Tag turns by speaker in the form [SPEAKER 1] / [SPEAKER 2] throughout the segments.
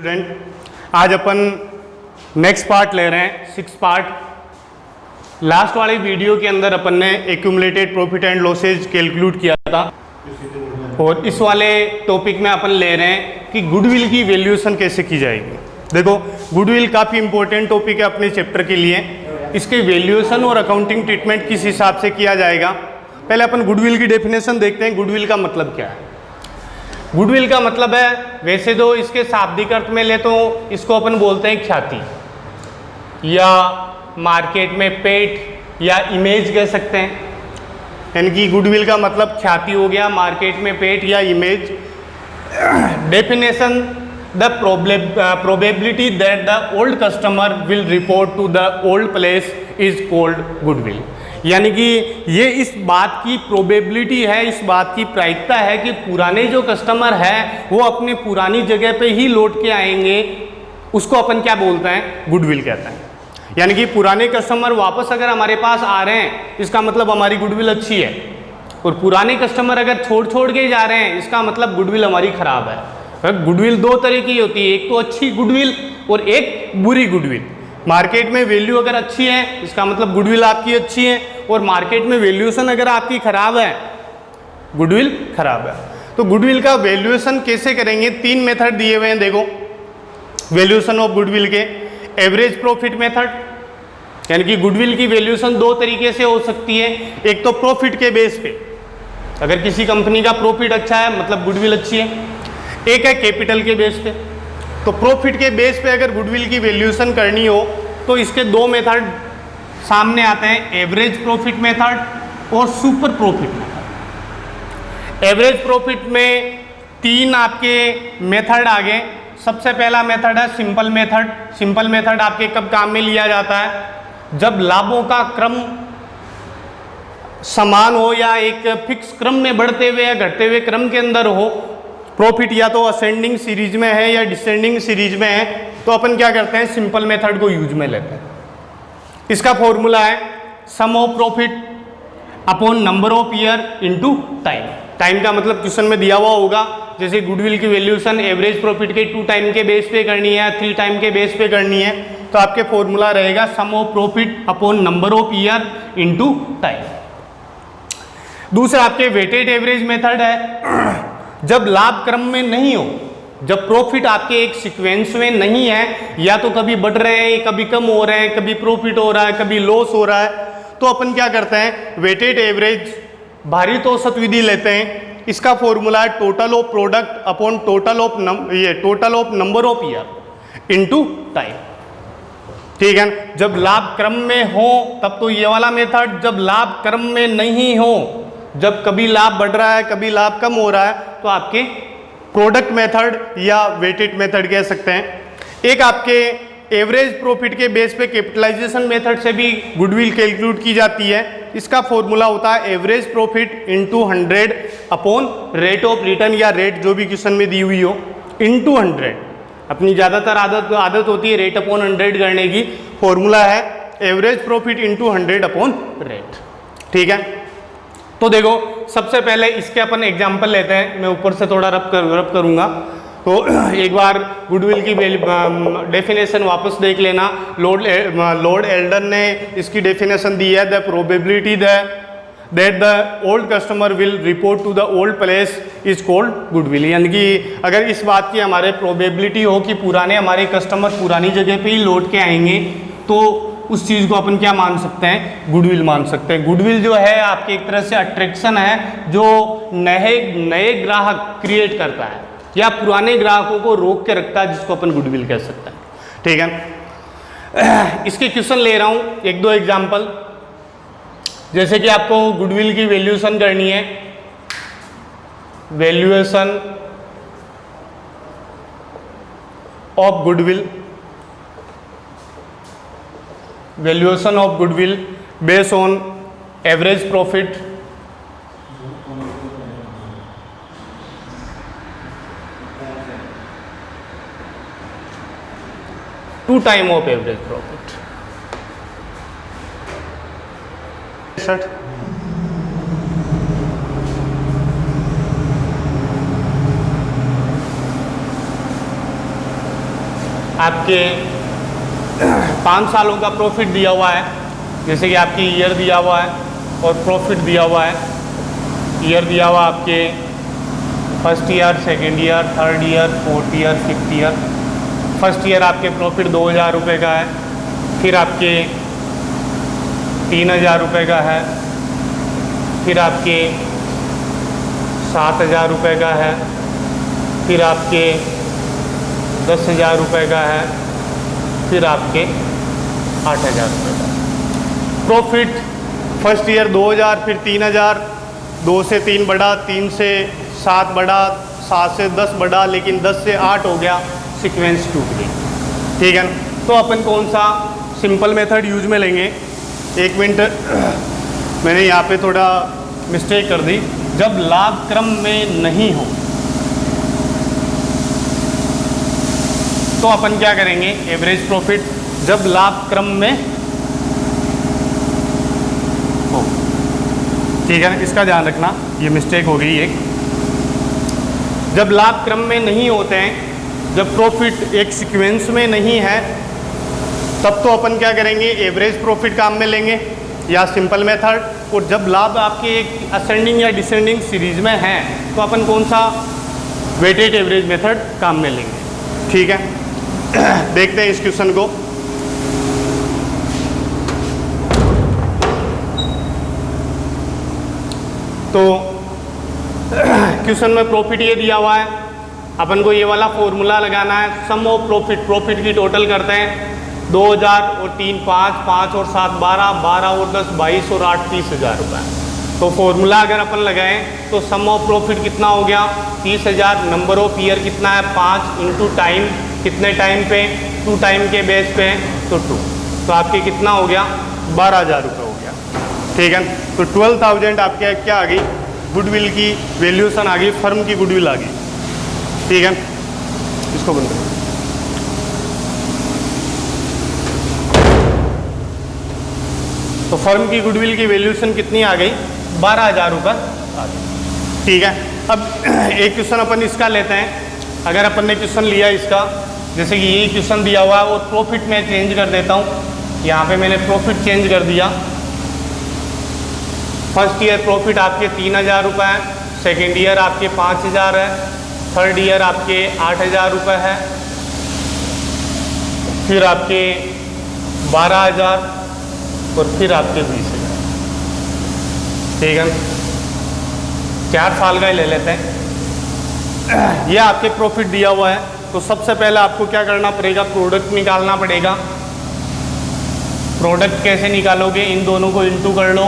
[SPEAKER 1] Student, आज अपन next part ले रहे हैं, 6 पार्ट। लास्ट वाली वीडियो के अंदर अपन ने accumulated profit and losses calculate किया था और इस वाले टॉपिक में अपन ले रहे हैं कि गुडविल की वैल्यूएशन कैसे की जाएगी। देखो, गुडविल काफ़ी इंपॉर्टेंट टॉपिक है अपने चैप्टर के लिए। इसके वैल्यूएशन और अकाउंटिंग ट्रीटमेंट किस हिसाब से किया जाएगा। पहले अपन गुडविल की डेफिनेशन देखते हैं। गुडविल का मतलब क्या है? गुडविल का मतलब है, वैसे तो इसके शाब्दिक अर्थ में ले तो इसको अपन बोलते हैं ख्याति या मार्केट में पेट या इमेज कह सकते हैं। यानी कि गुडविल का मतलब ख्याति हो गया, मार्केट में पेट या image. Definition, the probability that the old customer will report to the old place is called goodwill. यानी कि ये इस बात की प्रोबेबिलिटी है, इस बात की प्रायिकता है कि पुराने जो कस्टमर है वो अपने पुरानी जगह पे ही लौट के आएंगे। उसको अपन क्या बोलते हैं? गुडविल कहते हैं। यानी कि पुराने कस्टमर वापस अगर हमारे पास आ रहे हैं, इसका मतलब हमारी गुडविल अच्छी है। और पुराने कस्टमर अगर छोड़ के जा रहे हैं, इसका मतलब गुडविल हमारी खराब है। गुडविल दो तरह की होती है, एक तो अच्छी गुडविल और एक बुरी गुडविल। मार्केट में वैल्यू अगर अच्छी है, इसका मतलब गुडविल आपकी अच्छी है, और मार्केट में वैल्यूएशन अगर आपकी खराब है, गुडविल खराब है। तो गुडविल का वैल्यूएशन कैसे करेंगे? 3 मेथड दिए हुए हैं। देखो, वैल्यूएशन ऑफ गुडविल के एवरेज प्रॉफिट मेथड, यानी कि गुडविल की वैल्यूएशन 2 तरीके से हो सकती है। एक तो प्रॉफिट के बेस पे, अगर किसी कंपनी का प्रॉफिट अच्छा है मतलब गुडविल अच्छी है। एक है कैपिटल के बेस पे। तो प्रॉफिट के बेस पे अगर गुडविल की वैल्यूएशन करनी हो तो इसके 2 मेथड सामने आते हैं, एवरेज प्रॉफिट मेथड और super profit method. Average profit में 3 आपके मेथड आ गए। सबसे पहला मेथड है सिंपल मेथड। सिंपल मेथड आपके कब काम में लिया जाता है? जब लाभों का क्रम समान हो या एक फिक्स क्रम में बढ़ते हुए या घटते हुए क्रम के अंदर हो। प्रॉफिट या तो असेंडिंग सीरीज में है या डिसेंडिंग सीरीज में है, तो अपन क्या करते हैं? सिंपल मेथड को यूज में लेते हैं। इसका फॉर्मूला है sum of profit upon number of year into time. Time का मतलब क्वेश्चन में दिया हुआ होगा, जैसे गुडविल की वैल्यूएशन एवरेज प्रॉफिट के 2 टाइम के बेस पे करनी है, 3 टाइम के बेस पे करनी है, तो आपके फॉर्मूला रहेगा sum of profit upon number of year into time. दूसरा आपके वेटेड एवरेज मेथड है। जब लाभ क्रम में नहीं हो, जब प्रॉफिट आपके एक सीक्वेंस में नहीं है, या तो कभी बढ़ रहे हैं, कभी कम हो रहे हैं, कभी प्रॉफिट हो रहा है, कभी लॉस हो रहा है, तो अपन क्या करते हैं? वेटेड एवरेज भारित औसत विधि लेते हैं। इसका फॉर्मूला है total of product upon total of number of year into time. ठीक है ना? जब लाभ क्रम में हो तब तो ये वाला मेथड, जब लाभ क्रम में नहीं हो, जब कभी लाभ बढ़ रहा है कभी लाभ कम हो रहा है, तो आपके प्रोडक्ट मेथड या वेटेड मेथड कह सकते हैं। एक आपके एवरेज प्रॉफिट के बेस पे कैपिटलाइजेशन मेथड से भी गुडविल कैलकुलेट की जाती है। इसका फॉर्मूला होता है average profit into 100 upon rate of return, या रेट जो भी क्वेश्चन में दी हुई हो, इनटू 100। अपनी ज़्यादातर आदत होती है रेट अपॉन 100 करने की। फॉर्मूला है average profit into 100 upon rate. ठीक है, तो देखो सबसे पहले इसके अपन एग्जाम्पल लेते हैं। मैं ऊपर से थोड़ा रब करूँगा, तो एक बार गुडविल की डेफिनेशन वापस देख लेना। लॉर्ड एल्डन ने इसकी डेफिनेशन दी है, the probability that the old customer will report to the old place is called goodwill. यानी कि अगर इस बात की हमारे प्रोबेबिलिटी हो कि पुराने हमारे कस्टमर पुरानी जगह पे ही लौट के आएंगे, तो उस चीज़ को अपन क्या मान सकते हैं? गुडविल मान सकते हैं। गुडविल जो है आपके एक तरह से अट्रैक्शन है जो नए ग्राहक क्रिएट करता है या पुराने ग्राहकों को रोक के रखता है, जिसको अपन गुडविल कह सकते हैं। ठीक है, इसके क्वेश्चन ले रहा हूँ 1-2 एग्जाम्पल। जैसे कि आपको गुडविल की वैल्यूएशन करनी है। Valuation of goodwill, valuation of goodwill based on average profit to time of average profit. आपके 5 सालों का प्रॉफिट दिया हुआ है, जैसे कि आपकी ईयर दिया हुआ है और प्रॉफिट दिया हुआ है। ईयर दिया हुआ आपके first year, second year, third year, fourth year, fifth year. First year आपके प्रॉफिट 2000 रुपये का है, फिर आपके 3000 रुपये का है, फिर आपके 7000 रुपये का है, फिर आपके 10,000 रुपये का है, फिर आपके 8,000 रुपये का। प्रॉफिट फर्स्ट ईयर 2000, फिर 3000, 2 से 3 बढ़ा, 3 से 7 बढ़ा, 7 से 10 बढ़ा, लेकिन 10 से 8 हो गया, सीक्वेंस टूट गई। ठीक है ना? तो अपन कौन सा सिंपल मेथड यूज में लेंगे? 1 मिनट, मैंने यहाँ पे थोड़ा मिस्टेक कर दी। जब लाभ क्रम में नहीं हो तो अपन क्या करेंगे? Average profit. जब लाभ क्रम में हो, ठीक है ना? इसका ध्यान रखना, ये मिस्टेक हो गई एक। जब लाभ क्रम में नहीं होते हैं, जब प्रॉफिट एक सीक्वेंस में नहीं है, तब तो अपन क्या करेंगे? एवरेज प्रॉफिट काम में लेंगे या सिंपल मेथड। और जब लाभ आपके एक असेंडिंग या डिसेंडिंग सीरीज में है तो अपन कौन सा? वेटेड एवरेज मेथड काम में लेंगे। ठीक है, देखते हैं इस क्वेश्चन को। तो क्वेश्चन में प्रॉफिट ये दिया हुआ है, अपन को ये वाला फॉर्मूला लगाना है। सम ऑफ प्रॉफिट, प्रॉफिट की टोटल करते हैं। 2000 और 3 5, 5 और 7 12, 12 और 10 22 और 8 30,000 रुपये। तो फॉर्मूला अगर अपन लगाएं तो सम ऑफ प्रॉफिट कितना हो गया? 30,000। नंबर ऑफ ईयर कितना है? 5 इंटू टाइम, कितने टाइम पे? 2 टाइम के बेस पे, तो 2। तो आपके कितना हो गया? 12,000 रुपये हो गया। ठीक है, तो 12,000 आपके क्या आ गई? गुडविल की वैल्यूशन आ गई, फर्म की गुडविल आ गई। ठीक है, इसको बंद करो। तो फर्म की गुडविल की वैल्यूशन कितनी आ गई? 12,000 रुपये आ गई। ठीक है, अब एक क्वेश्चन अपन इसका लेते हैं। अगर अपन ने क्वेश्चन लिया इसका, जैसे कि ये क्वेश्चन दिया हुआ है और प्रॉफिट में चेंज कर देता हूँ। यहाँ पे मैंने प्रॉफिट चेंज कर दिया। फर्स्ट ईयर प्रॉफिट आपके 3,000 रुपये है, सेकेंड ईयर आपके 5,000 है, थर्ड ईयर आपके 8,000 रुपये है, फिर आपके 12,000 और फिर आपके 20,000। ठीक है, 4 साल का ही ले लेते हैं। ये आपके प्रॉफिट दिया हुआ है। तो सबसे पहले आपको क्या करना पड़ेगा? प्रोडक्ट निकालना पड़ेगा। प्रोडक्ट कैसे निकालोगे? इन दोनों को इंटू कर लो,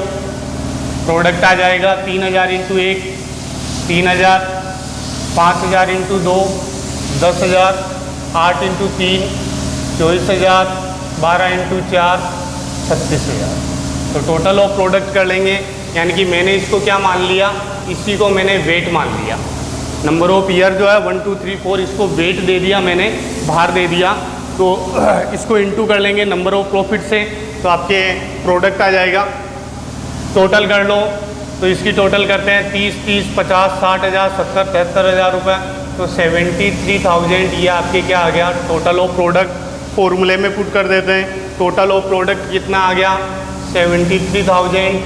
[SPEAKER 1] प्रोडक्ट आ जाएगा 3,000 इंटू 1 3,000, 5,000 इंटू 2 10,000, 8 इंटू 3 24,000, 12 इंटू 4 36,000। तो टोटल ऑफ प्रोडक्ट कर लेंगे, यानी कि मैंने इसको क्या मान लिया? इसी को मैंने वेट मान लिया। नंबर ऑफ ईयर जो है 1 2 3 4, इसको वेट दे दिया मैंने, भार दे दिया। तो इसको इंटू कर लेंगे नंबर ऑफ प्रॉफिट से, तो आपके प्रोडक्ट आ जाएगा। टोटल कर लो, तो इसकी टोटल करते हैं 30 30 50 60,000 70 73,000 रुपये। तो 73,000 ये आपके क्या आ गया? Total of product. फॉर्मूले में पुट कर देते हैं। टोटल ऑफ प्रोडक्ट कितना आ गया? 73,000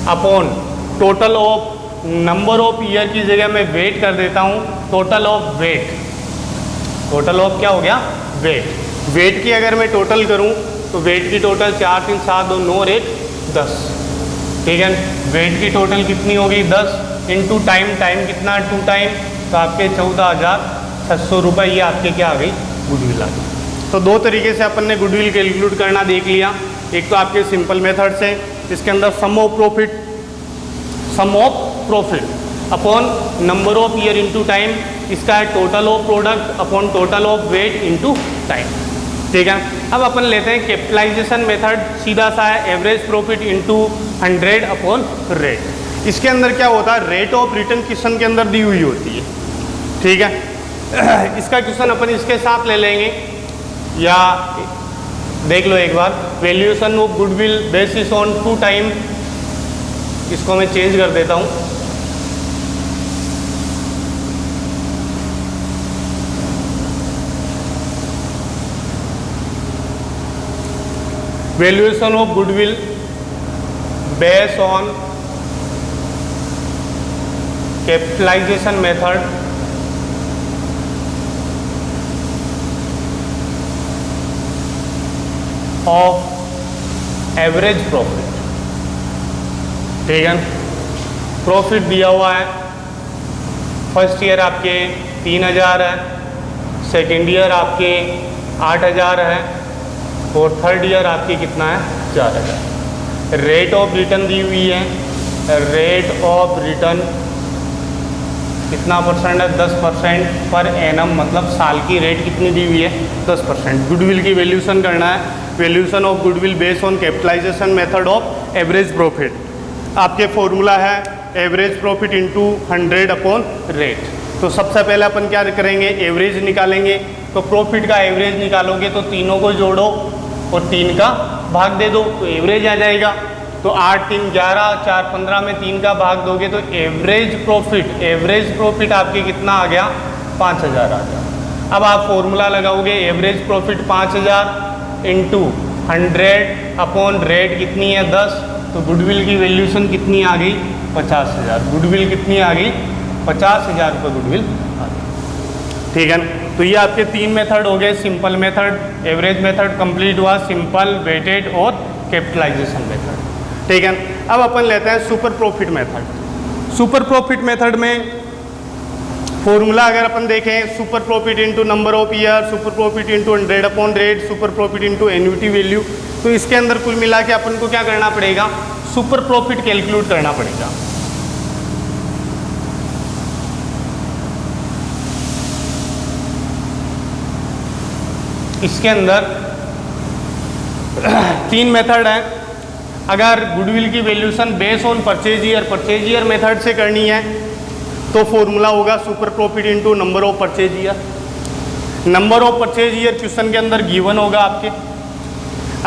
[SPEAKER 1] upon total of number of year की जगह मैं वेट कर देता हूँ, total of weight. Total of क्या हो गया? वेट। वेट की अगर मैं टोटल करूँ तो वेट की टोटल 4 3 7 2 9 और 1 10। ठीक है, वेट की टोटल कितनी होगी? 10 इंटू टाइम, टाइम कितना? 2 टाइम, तो आपके 14,600 रुपये ये आपके क्या आ गई? गुडविल आ गई। तो 2 तरीके से अपन ने गुडविल कैलकुलेट करना देख लिया। एक तो आपके सिंपल मेथड से, इसके अंदर sum of profit upon number of year into time, इसका है total of product upon total of weight into time. ठीक है, अब अपन लेते हैं कैपिटलाइजेशन मेथड। सीधा सा है, average profit into 100 upon rate. इसके अंदर क्या होता है? रेट ऑफ रिटर्न क्वेश्चन के अंदर दी हुई होती है। ठीक है, इसका क्वेश्चन अपन इसके साथ ले लेंगे, या देख लो एक बार। Valuation of goodwill basis on 2 time, इसको मैं चेंज कर देता हूँ। Valuation of goodwill based on capitalisation method of average profit. ठीक है, प्रॉफिट दिया हुआ है, फर्स्ट ईयर आपके 3000 है, सेकेंड ईयर आपके 8000 है और थर्ड ईयर आपकी कितना है 4000। रेट ऑफ रिटर्न दी हुई है, रेट ऑफ रिटर्न कितना परसेंट है 10% पर एनम, मतलब साल की रेट कितनी दी हुई है 10%। गुडविल की वैल्यूएशन करना है, valuation of goodwill based on capitalisation method of average profit. आपके फॉर्मूला है average profit into 100 upon rate. तो सबसे पहले अपन क्या करेंगे, एवरेज निकालेंगे। तो प्रॉफिट का एवरेज निकालोगे तो तीनों को जोड़ो और 3 का भाग दे दो तो एवरेज आ जाएगा। तो 8 3 11 4 15 में 3 का भाग दोगे तो एवरेज प्रॉफिट आपके कितना आ गया 5000 आ गया। अब आप फॉर्मूला लगाओगे, average profit 5000 into 100 upon rate कितनी है 10, तो गुडविल की वैल्यूएशन कितनी आ गई 50,000। गुडविल कितनी आ गई 50,000 रुपये गुडविल आ गई। ठीक है, तो ये आपके 3 मेथड हो गए, simple method, average method complete हुआ, सिंपल, वेटेड और कैपिटलाइजेशन मेथड। ठीक है, अब अपन लेते हैं super profit method. Super profit method में फॉर्मूला अगर अपन देखें, super profit into number of year, super profit into 100 upon rate, super profit into annuity value. तो इसके अंदर कुल मिला के अपन को क्या करना पड़ेगा, सुपर प्रॉफिट कैलकुलेट करना पड़ेगा। इसके अंदर 3 मेथड है। अगर गुडविल की valuation based on purchase year method से करनी है तो फॉर्मूला होगा super profit into number of purchase year. Number of purchase year question के अंदर गिवन होगा आपके।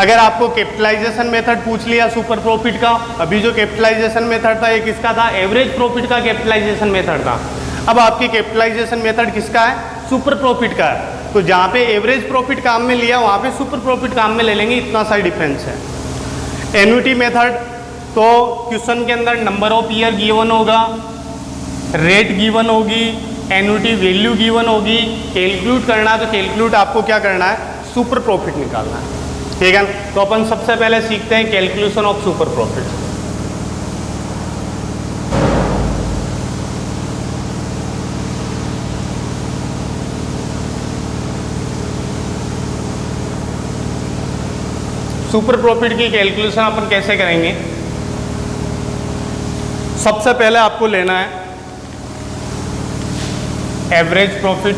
[SPEAKER 1] अगर आपको कैपिटलाइजेशन मेथड पूछ लिया सुपर प्रॉफिट का, अभी जो कैपिटलाइजेशन मेथड था ये किसका था, एवरेज प्रॉफिट का कैपिटलाइजेशन मेथड था। अब आपकी कैपिटलाइजेशन मेथड किसका है, सुपर प्रॉफिट का है। तो जहाँ पे एवरेज प्रॉफिट काम में लिया वहाँ पे सुपर प्रॉफिट काम में ले लेंगे, इतना सा डिफरेंस है। एन्युटी मेथड, तो क्वेश्चन के अंदर नंबर ऑफ ईयर गिवन होगा, रेट गिवन होगी, एन्युटी वैल्यू गिवन होगी, कैलकुलेट करना है। तो कैलकुलेट आपको क्या करना है, सुपर प्रॉफिट निकालना है। ठीक है, तो अपन सबसे पहले सीखते हैं calculation of super profit. Super profit की कैलकुलेशन अपन कैसे करेंगे, सबसे पहले आपको लेना है एवरेज प्रॉफिट।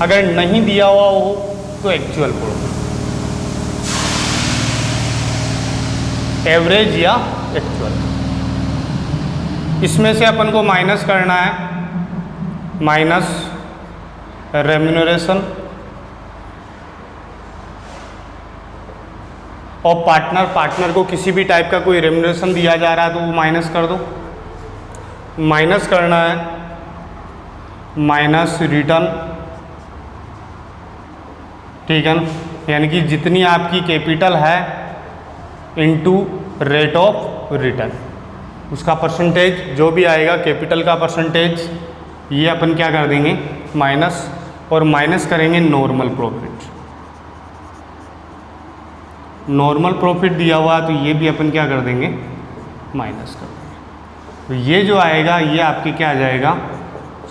[SPEAKER 1] अगर नहीं दिया हुआ हो तो एक्चुअल प्रॉफिट, एवरेज या एक्चुअल। इसमें से अपन को माइनस करना है, माइनस रेम्यूनरेशन और पार्टनर को किसी भी टाइप का कोई रेम्यूनरेशन दिया जा रहा है तो वो माइनस कर दो। माइनस करना है माइनस रिटर्न। ठीक है, यानी कि जितनी आपकी कैपिटल है इनटू रेट ऑफ रिटर्न, उसका परसेंटेज जो भी आएगा कैपिटल का परसेंटेज, ये अपन क्या कर देंगे माइनस, और माइनस करेंगे नॉर्मल प्रॉफिट। नॉर्मल प्रॉफिट दिया हुआ तो ये भी अपन क्या कर देंगे माइनस कर देंगे। तो ये जो आएगा ये आपके क्या आ जाएगा,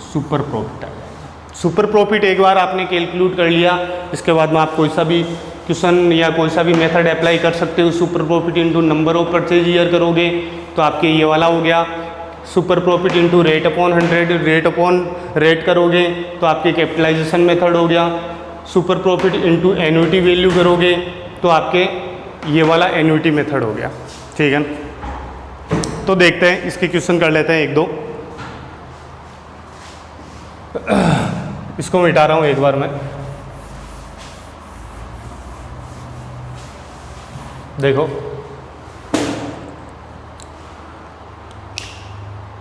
[SPEAKER 1] सुपर प्रॉफिट आ जाएगा। सुपर प्रॉफिट एक बार आपने कैलकुलेट कर लिया, इसके बाद में आप कोई सा भी क्वेश्चन या कोई सा भी मेथड अप्लाई कर सकते हो। Super profit into number of purchase year करोगे तो आपके ये वाला हो गया। Super profit into rate upon 100, rate upon rate करोगे तो आपके कैपिटलाइजेशन मेथड हो गया। Super profit into annuity value करोगे तो आपके ये वाला एन्युटी मेथड हो गया। ठीक है, तो देखते हैं इसके क्वेश्चन कर लेते हैं 1-2। इसको मिटा रहा हूँ एक बार मैं। देखो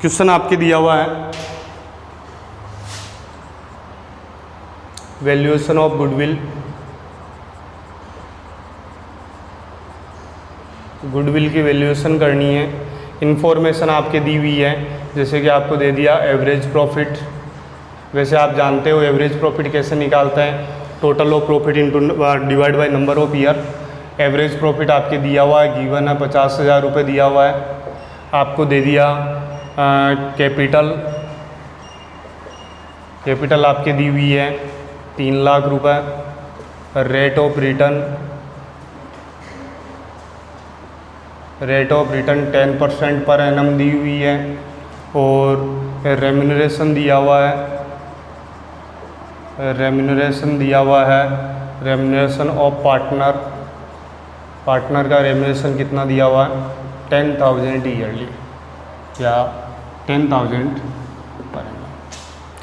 [SPEAKER 1] क्वेश्चन आपके दिया हुआ है, वैल्यूएशन ऑफ गुडविल गुडविल की वैल्यूएशन करनी है। इन्फॉर्मेशन आपके दी हुई है, जैसे कि आपको दे दिया एवरेज प्रॉफिट। वैसे आप जानते हो एवरेज प्रॉफिट कैसे निकालता है, total of profit into divide by number of year. Average profit आपके दिया हुआ है, गिवन है 50,000 रुपये दिया हुआ है। आपको दे दिया कैपिटल आपके दी हुई है 3 लाख रुपए। Rate of return 10% per annum दी हुई है। और रेम्यूनरेशन दिया हुआ है, रेम्यूनरेशन ऑफ पार्टनर का रेम्यूनरेशन कितना दिया हुआ है 10,000 ईयरली या 10,000 पर एनम।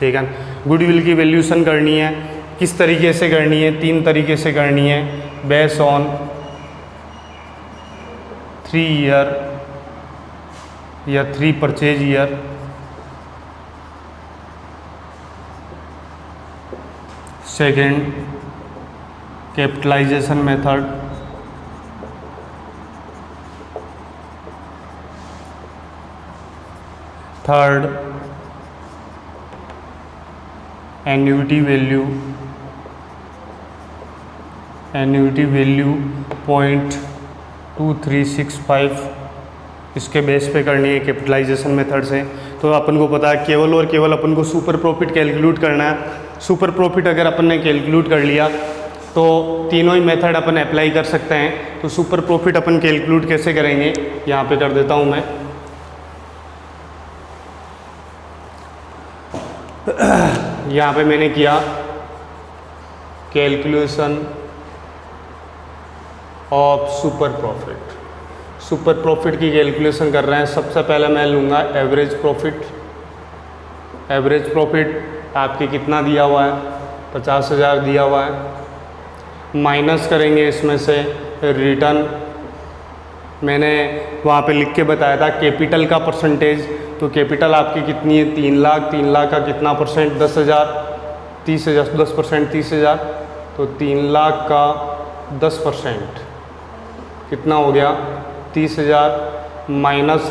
[SPEAKER 1] ठीक है। गुडविल की वैल्यूएशन करनी है, किस तरीके से करनी है, 3 तरीके से करनी है। बेस्ड ऑन 3 ईयर या 3 purchase year. Second capitalization method. Third annuity value 0.2365 इसके बेस पे करनी है कैपिटलाइजेशन मेथड से। तो अपन को पता है केवल और केवल अपन को सुपर प्रॉफिट कैलकुलेट करना है। सुपर प्रॉफिट अगर अपन ने कैलकुलेट कर लिया तो तीनों ही मेथड अपन अप्लाई कर सकते हैं। तो सुपर प्रॉफिट अपन कैलकुलेट कैसे करेंगे, यहाँ पे कर देता हूँ मैं। यहाँ पे मैंने किया calculation of super profit. Super profit की कैलकुलेशन कर रहे हैं। सबसे पहले मैं लूँगा एवरेज प्रॉफिट। एवरेज प्रॉफिट आपके कितना दिया हुआ है 50,000 दिया हुआ है। माइनस करेंगे इसमें से रिटर्न, मैंने वहाँ पे लिख के बताया था कैपिटल का परसेंटेज। तो कैपिटल आपकी कितनी है 3 लाख। 3 लाख का कितना परसेंट 10,000 30,000 10% 30,000। तो 3 लाख का 10% कितना हो गया 30,000 माइनस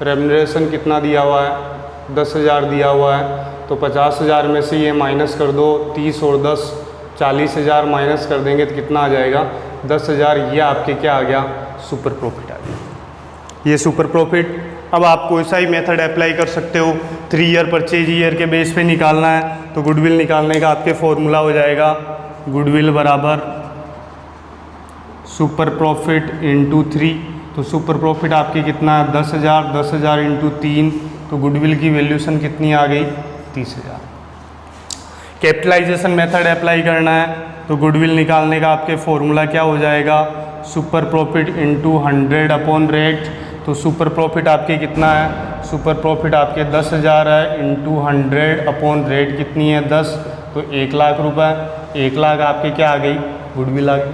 [SPEAKER 1] रेम्यूनरेशन कितना दिया हुआ है 10,000 दिया हुआ है। तो 50,000 में से ये माइनस कर दो, 30 और 10 40,000 माइनस कर देंगे तो कितना आ जाएगा 10,000। ये आपके क्या आ गया सुपर प्रॉफिट आ गया। ये सुपर प्रॉफिट। अब आप कोई सा ही मेथड अप्लाई कर सकते हो। 3 ईयर परचेज ईयर के बेस पे निकालना है तो गुडविल निकालने का आपके फॉर्मूला हो जाएगा गुडविल बराबर सुपर प्रॉफिट इंटू 3। तो सुपर प्रॉफिट आपकी कितना है 10,000। 10,000 इंटू 3 तो गुडविल की वैल्यूएशन कितनी आ गई 30,000। कैपिटलाइजेशन मेथड अप्लाई करना है तो गुडविल निकालने का आपके फॉर्मूला क्या हो जाएगा super profit into 100 upon rate. तो सुपर प्रॉफिट आपके कितना है सुपर प्रॉफिट आपके 10,000 है इंटू 100 अपॉन रेट कितनी है 10। तो 1 लाख रुपए। 1 लाख आपके क्या आ गई गुडविल आ गई।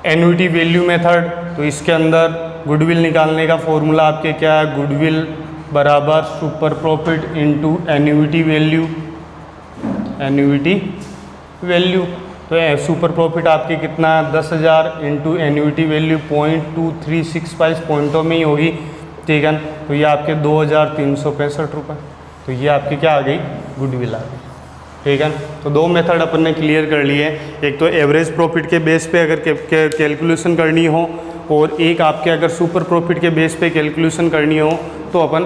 [SPEAKER 1] एन्युटी वैल्यू मेथड, तो इसके अंदर गुडविल निकालने का फॉर्मूला आपके क्या है गुडविल बराबर super profit into annuity value. तो सुपर प्रॉफिट आपकी कितना है 10,000 इंटू एन्युटी वैल्यू 0.2365 पॉइंटों में ही होगी। ठीक है। तो ये आपके 2,365 रुपये। तो ये आपकी क्या आ गई गुडविल आ गई। ठीक है। तो 2 मेथड अपन ने क्लियर कर लिए। एक तो एवरेज प्रॉफिट के बेस पे अगर कैलकुलेशन करनी हो और एक आपके अगर सुपर प्रॉफिट के बेस पे कैलकुलेशन करनी हो तो अपन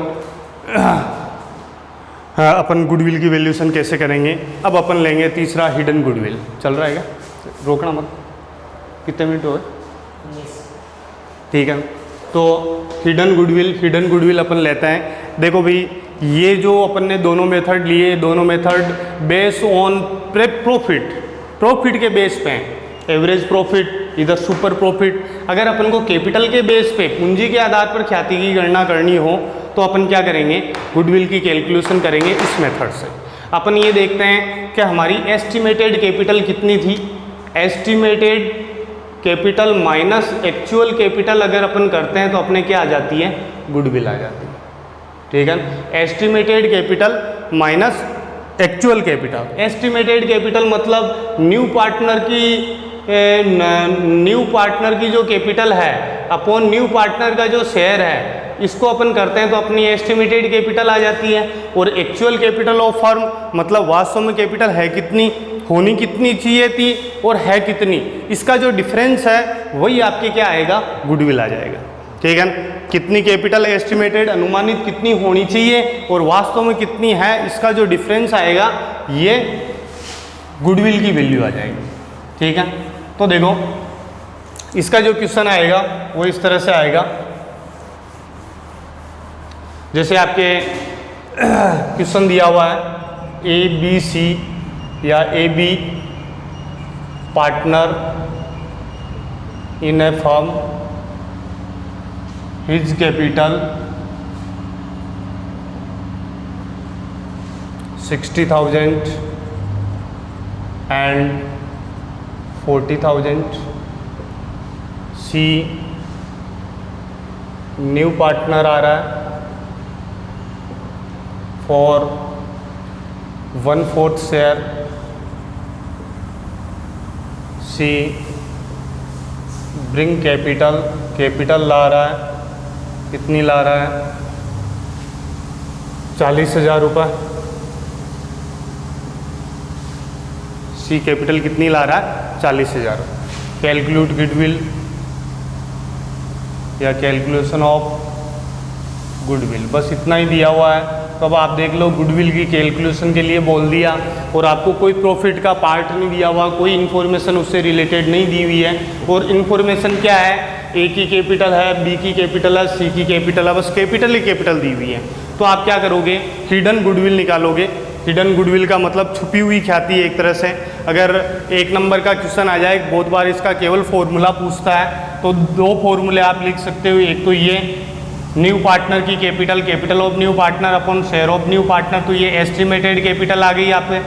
[SPEAKER 1] गुडविल की वैल्यूएशन कैसे करेंगे। अब अपन लेंगे तीसरा हिडन गुडविल। चल रहा है क्या, रोकना मत। कितने मिनट हो गए? ठीक है। तो हिडन गुडविल अपन लेते हैं। देखो भाई ये जो अपन ने दोनों मेथड लिए, दोनों मेथड बेस्ड ऑन प्रॉफिट के बेस पे हैं। एवरेज प्रॉफिट इधर सुपर प्रॉफिट। अगर अपन को कैपिटल के बेस पे पूंजी के आधार पर ख्याति की गणना करनी हो तो अपन क्या करेंगे गुडविल की कैलकुलेशन करेंगे इस मेथड से। अपन ये देखते हैं कि हमारी एस्टिमेटेड कैपिटल कितनी थी। Estimated capital minus actual capital अगर अपन करते हैं तो अपने क्या आ जाती है गुडविल आ जाती है। ठीक है। Estimated capital minus actual capital. Estimated capital मतलब न्यू पार्टनर की न्यू पार्टनर की जो कैपिटल है अपॉन न्यू पार्टनर का जो शेयर है इसको अपन करते हैं तो अपनी एस्टिमेटेड कैपिटल आ जाती है। और एक्चुअल कैपिटल ऑफ फर्म मतलब वास्तव में कैपिटल है कितनी, होनी कितनी चाहिए थी और है कितनी, इसका जो डिफरेंस है वही आपके क्या आएगा, गुडविल आ जाएगा। ठीक है ना, कितनी कैपिटल एस्टिमेटेड अनुमानित कितनी होनी चाहिए और वास्तव में कितनी है, इसका जो डिफरेंस आएगा ये गुडविल की वैल्यू आ जाएगी। ठीक है, तो देखो इसका जो क्वेश्चन आएगा वो इस तरह से आएगा, जैसे आपके क्वेश्चन दिया हुआ है ए बी सी या A B partner in a firm, his capital 60,000 and 40,000, C new partner आ रहा है for 1/4 share, C bring capital, capital ला रहा है, कितनी ला रहा है 40,000 रुपये, सी कैपिटल कितनी ला रहा है 40,000। कैलकुलेट गुडविल या कैलकुलेशन ऑफ गुडविल, बस इतना ही दिया हुआ है। तो अब आप देख लो गुडविल की कैलकुलेशन के लिए बोल दिया और आपको कोई प्रॉफिट का पार्ट नहीं दिया हुआ, कोई इन्फॉर्मेशन उससे रिलेटेड नहीं दी हुई है। और इन्फॉर्मेशन क्या है, ए की कैपिटल है, बी की कैपिटल है, सी की कैपिटल है, बस कैपिटल ही कैपिटल दी हुई है। तो आप क्या करोगे, हिडन गुडविल निकालोगे। हिडन गुडविल का मतलब छुपी हुई ख्याति एक तरह से। अगर एक नंबर का क्वेश्चन आ जाए, बहुत बार इसका केवल फॉर्मूला पूछता है, तो दो फॉर्मूले आप लिख सकते हो। एक तो ये न्यू पार्टनर की capital, capital of new partner upon share of new partner, तो ये एस्टिमेटेड कैपिटल आ गई आप पे,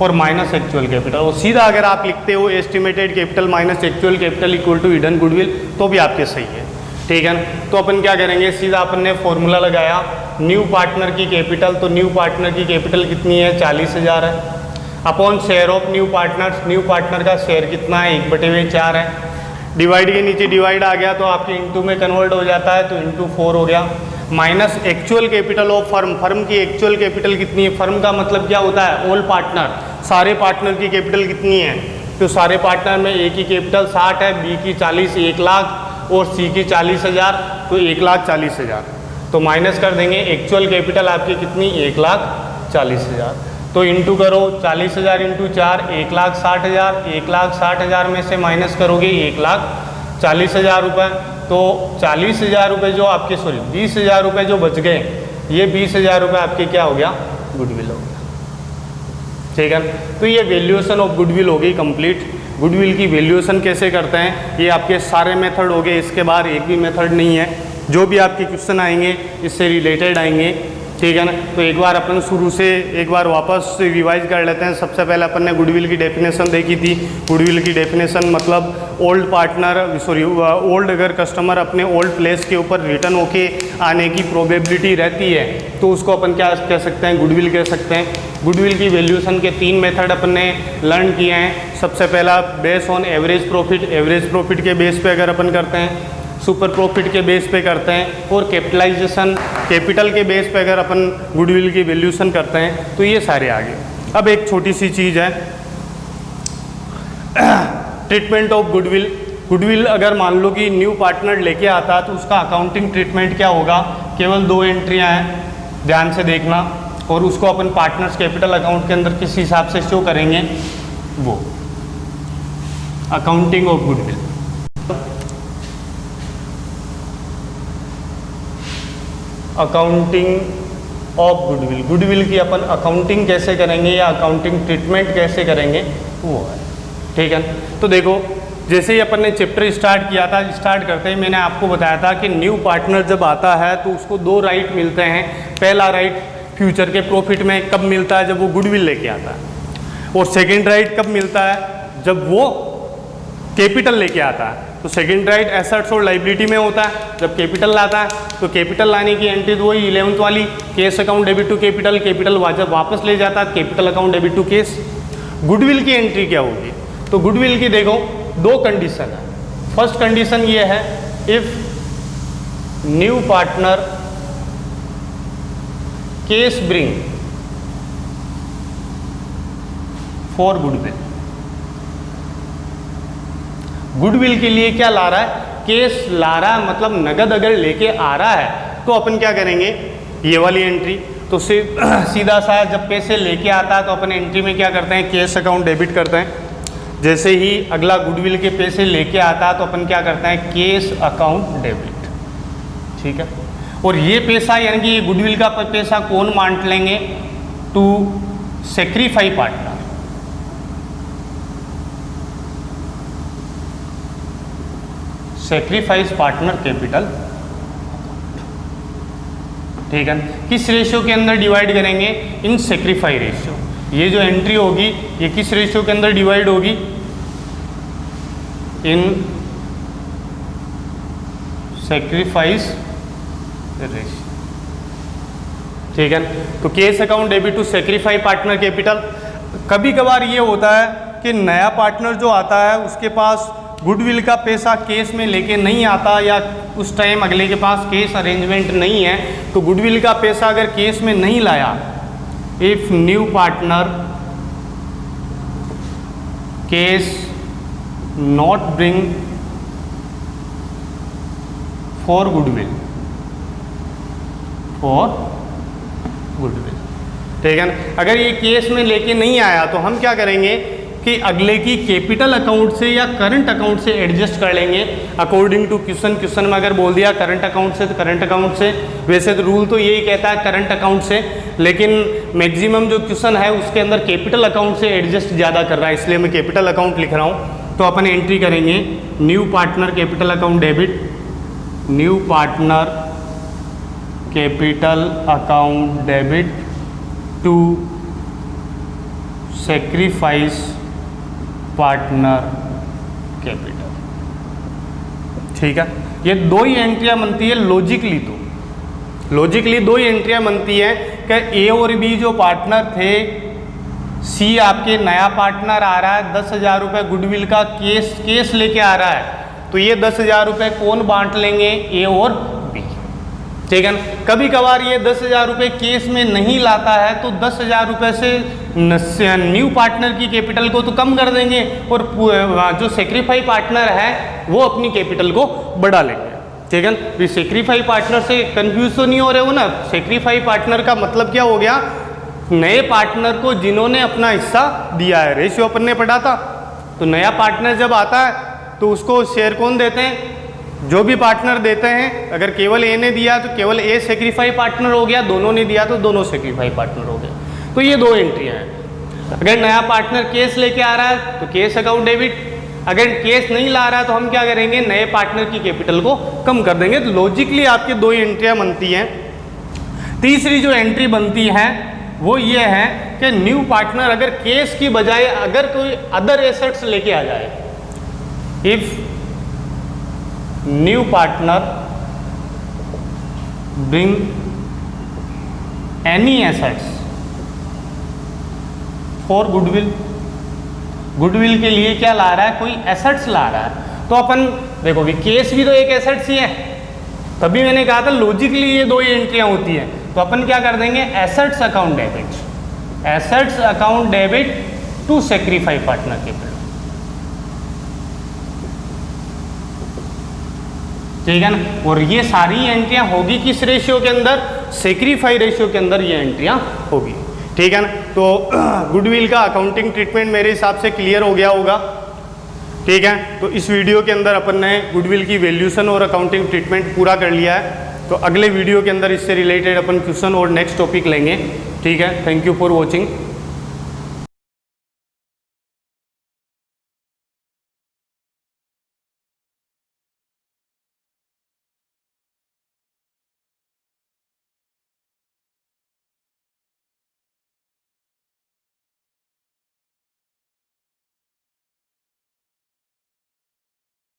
[SPEAKER 1] और माइनस एक्चुअल कैपिटल। और सीधा अगर आप लिखते हो estimated capital minus actual capital equal to hidden goodwill, तो भी आपके सही है। ठीक है ना, तो अपन क्या करेंगे, सीधा अपन ने फॉर्मूला लगाया न्यू पार्टनर की कैपिटल, तो न्यू पार्टनर की कैपिटल कितनी है 40,000 है, upon share of new partner, new partner का शेयर कितना है 1/4 है। डिवाइड के नीचे डिवाइड आ गया तो आपके इंटू में कन्वर्ट हो जाता है, तो इंटू 4 हो गया, minus actual capital of firm, firm की एक्चुअल कैपिटल कितनी है, फर्म का मतलब क्या होता है ऑल पार्टनर, सारे पार्टनर की कैपिटल कितनी है, तो सारे पार्टनर में ए की कैपिटल 60 है, बी की 40 1 लाख और सी की 40,000, तो 1,40,000। तो माइनस कर देंगे एक्चुअल कैपिटल आपकी कितनी 1,40,000, तो इंटू करो 40,000 इंटू 4 1,60,000, 1,60,000 में से माइनस करोगे 1,40,000 रुपये, तो 40,000 रुपये जो आपके 20,000 रुपये जो बच गए, ये 20,000 रुपये आपके क्या हो गया, गुडविल हो गया। ठीक है, तो ये वैल्यूएशन ऑफ गुडविल हो गई कंप्लीट। गुडविल की वैल्यूएशन कैसे करते हैं, ये आपके सारे मेथड हो गए, इसके बाद एक भी मेथड नहीं है। जो भी आपके क्वेश्चन आएंगे इससे रिलेटेड आएंगे। ठीक है ना, तो एक बार अपन शुरू से एक बार वापस रिवाइज कर लेते हैं। सबसे पहले अपन ने गुडविल की डेफिनेशन देखी थी। गुडविल की डेफिनेशन मतलब ओल्ड पार्टनर ओल्ड अगर कस्टमर अपने ओल्ड प्लेस के ऊपर रिटर्न होके आने की प्रोबेबिलिटी रहती है तो उसको अपन क्या कह सकते हैं, गुडविल कह सकते हैं। गुडविल की वैल्यूएशन के 3 मेथड अपन ने लर्न किए हैं। सबसे पहला base on average profit, average profit के बेस पे अगर अपन करते हैं, सुपर प्रॉफिट के बेस पे करते हैं, और कैपिटलाइजेशन कैपिटल के बेस पे अगर अपन गुडविल की वैल्यूएशन करते हैं, तो ये सारे आ गए। अब एक छोटी सी चीज़ है, ट्रीटमेंट ऑफ गुडविल। गुडविल अगर मान लो कि न्यू पार्टनर लेके आता है तो उसका अकाउंटिंग ट्रीटमेंट क्या होगा, केवल 2 एंट्रियाँ हैं, ध्यान से देखना, और उसको अपन पार्टनर्स कैपिटल अकाउंट के अंदर किस हिसाब से शो करेंगे, वो accounting of goodwill. Accounting of goodwill, goodwill की अपन अकाउंटिंग कैसे करेंगे या अकाउंटिंग ट्रीटमेंट कैसे करेंगे वो है। ठीक है, तो देखो जैसे ही अपन ने चैप्टर स्टार्ट किया था, स्टार्ट करते ही मैंने आपको बताया था कि न्यू पार्टनर जब आता है तो उसको 2 राइट मिलते हैं। पहला राइट फ्यूचर के प्रॉफिट में कब मिलता है, जब वो गुडविल लेके आता है, और सेकेंड राइट कब मिलता है, जब वो कैपिटल लेके आता है। तो सेकंड राइट एसेट्स और लाइबिलिटी में होता है, जब कैपिटल लाता है तो कैपिटल लाने की एंट्री तो वही 11th वाली, cash account debit to capital, capital जब वापस ले जाता है capital account debit to cash. Goodwill की एंट्री क्या होगी, तो गुडविल की देखो दो कंडीशन है। फर्स्ट कंडीशन ये है, if new partner case bring for goodwill. Goodwill के लिए क्या ला रहा है, केस ला रहा है, मतलब नगद अगर लेके आ रहा है तो अपन क्या करेंगे, ये वाली एंट्री तो सीधा सा जब पैसे लेके आता है तो अपन एंट्री में क्या करते हैं, केस अकाउंट डेबिट करते हैं। जैसे ही अगला गुडविल के पैसे लेके आता है तो अपन क्या करते हैं, केस अकाउंट डेबिट। ठीक है, और ये पैसा यानी कि ये गुडविल का पैसा कौन बांट लेंगे, to sacrifice partner. Sacrifice partner capital. ठीक है, किस रेशियो के अंदर डिवाइड करेंगे, इन सेक्रीफाई रेशियो। ये जो एंट्री होगी ये किस रेशियो के अंदर डिवाइड होगी, इन सेक्रीफाइस रेशियो। ठीक है, तो cash account debit to sacrifice partner capital. कभी कभार ये होता है कि नया पार्टनर जो आता है उसके पास गुडविल का पैसा केस में लेके नहीं आता, या उस टाइम अगले के पास केस अरेंजमेंट नहीं है, तो गुडविल का पैसा अगर केस में नहीं लाया, if new partner case not bring for goodwill, ठीक है ना। अगर ये केस में लेके नहीं आया तो हम क्या करेंगे कि अगले की कैपिटल अकाउंट से या करंट अकाउंट से एडजस्ट कर लेंगे अकॉर्डिंग टू क्वेश्चन। क्वेश्चन में अगर बोल दिया करंट अकाउंट से तो करंट अकाउंट से, वैसे तो रूल तो यही कहता है करंट अकाउंट से, लेकिन मैक्सिमम जो क्वेश्चन है उसके अंदर कैपिटल अकाउंट से एडजस्ट ज़्यादा कर रहा है, इसलिए मैं कैपिटल अकाउंट लिख रहा हूँ। तो अपन एंट्री करेंगे new partner capital account debit, new partner capital account debit to sacrifice partner capital. ठीक है, ये दो ही एंट्रियां बनती है लॉजिकली। तो लॉजिकली दो ही एंट्रियां बनती है कि ए और बी जो पार्टनर थे, सी आपके नया पार्टनर आ रहा है 10,000 रुपये गुडविल का केस लेके आ रहा है, तो ये 10,000 रुपये कौन बांट लेंगे, ए और बी। ठीक है ना, कभी कभार ये 10,000 रुपये केस में नहीं लाता है तो 10,000 रुपये से न्यू पार्टनर की कैपिटल को तो कम कर देंगे, और जो सेक्रीफाई पार्टनर है वो अपनी कैपिटल को बढ़ा लेंगे। ठीक है ना, सेक्रीफाई पार्टनर से कंफ्यूज तो नहीं हो रहे हो ना। सेक्रीफाई पार्टनर का मतलब क्या हो गया, नए पार्टनर को जिन्होंने अपना हिस्सा दिया है, रेशियो अपन ने पढ़ा था। तो नया पार्टनर जब आता है तो उसको शेयर कौन देते हैं, जो भी पार्टनर देते हैं। अगर केवल ए ने दिया तो केवल ए सेक्रीफाई पार्टनर हो गया, दोनों ने दिया तो दोनों सेक्रीफाई पार्टनर हो गए। तो ये दो एंट्रियां हैं। अगर नया पार्टनर केस लेके आ रहा है तो केस अकाउंट डेबिट, अगर केस नहीं ला रहा है तो हम क्या करेंगे, नए पार्टनर की कैपिटल को कम कर देंगे। तो लॉजिकली आपकी दो एंट्रियां बनती हैं। तीसरी जो एंट्री बनती है वो ये है कि न्यू पार्टनर अगर केस की बजाय अगर कोई अदर एसेट्स लेके आ जाए, if new partner bring any assets for goodwill, goodwill के लिए क्या ला रहा है, कोई एसेट्स ला रहा है, तो अपन देखो भी केस भी तो एक एसेट्स ही है, तभी मैंने कहा था लॉजिकली ये दो ही एंट्रियां होती हैं। तो अपन क्या कर देंगे, assets account debit, assets account debit to sacrifice partner capital. ठीक है ना, और ये सारी एंट्रियां होगी किस रेशियो के अंदर, सेक्रीफाई रेशियो के अंदर ये एंट्रियां होगी। ठीक है ना, तो गुडविल का अकाउंटिंग ट्रीटमेंट मेरे हिसाब से क्लियर हो गया होगा। ठीक है, तो इस वीडियो के अंदर अपन ने गुडविल की वैल्यूएशन और अकाउंटिंग ट्रीटमेंट पूरा कर लिया है। तो अगले वीडियो के अंदर इससे रिलेटेड अपन क्वेश्चन और नेक्स्ट टॉपिक लेंगे। ठीक है, थैंक यू फॉर वॉचिंग।